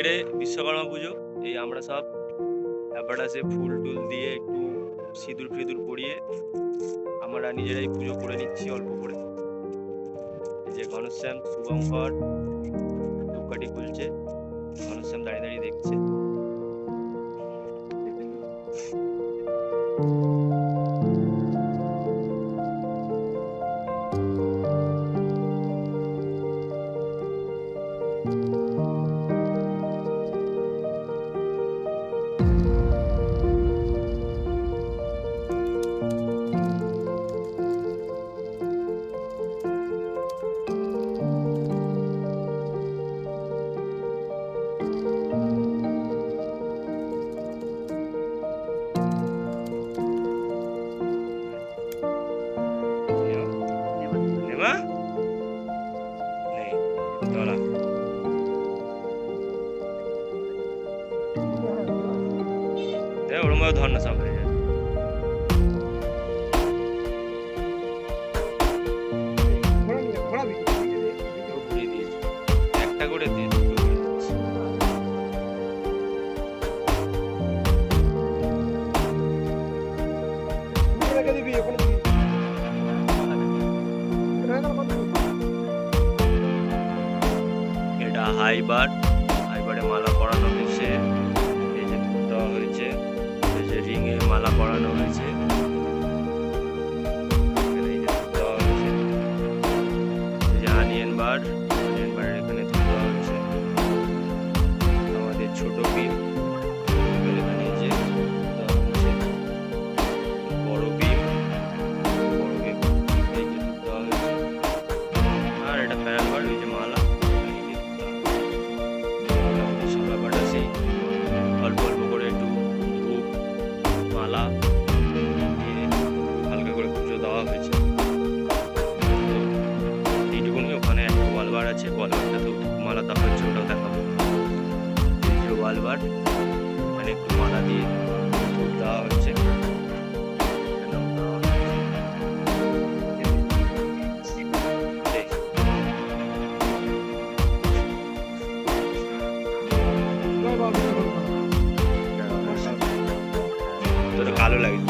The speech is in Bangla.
আজকের বিশ্বকর্মা পুজো। এই আমরা সব অ্যাপাটাসে ফুল টুল দিয়ে একটু সিঁদুর ফিঁদুর পরিয়ে আমরা নিজেরাই পুজো করে নিচ্ছি অল্প করে। এই যে ঘনশ্যাম, শুভঙ্কর ধূপকাঠি খুলছে, ঘনশ্যাম দাঁড়িয়ে দাঁড়িয়ে দেখছে। নেমা নেই তোলা ওরম ভাবে ধর না, সব হয়ে যায়। ঘুরিয়ে দিয়েছি, একটা করে দিয়ে দুটো করে দিচ্ছি। এটা হাইবার, হাইবারে মালা পরানো হয়েছে। এই যে ধূপ দেওয়া হয়েছে, এই যে রিং এ মালা পরানো হয়েছে, এই যে ধূপ দেওয়া হয়েছে। এই যে অনিয়ন বার, অনিয়ন বারের এখানে ধূপ দেওয়া হয়েছে। আমাদের ছোট বিম এখানে এই যে দেওয়া হয়েছে। বড় বিম, বড় বিম এই যে ধূপ দেওয়া হয়েছে। আর এটা প্যারাল বার, এই যে মালা ব্যাপারটা সেই অল্প অল্প করে একটু ধূপ মালা দিয়ে হালকা করে পুজো দেওয়া হয়েছে। তো এইটুকুনি। ওখানে একটা ওয়ালবার আছে, ওয়ালবারটাতেও ধূপ মালা দেওয়া হচ্ছে, ওটাও দেখাবো। এই যে ওয়ালবার, মানে একটু মালা দিয়ে ধূপ দেওয়া হচ্ছে। তোর কালো লাগে।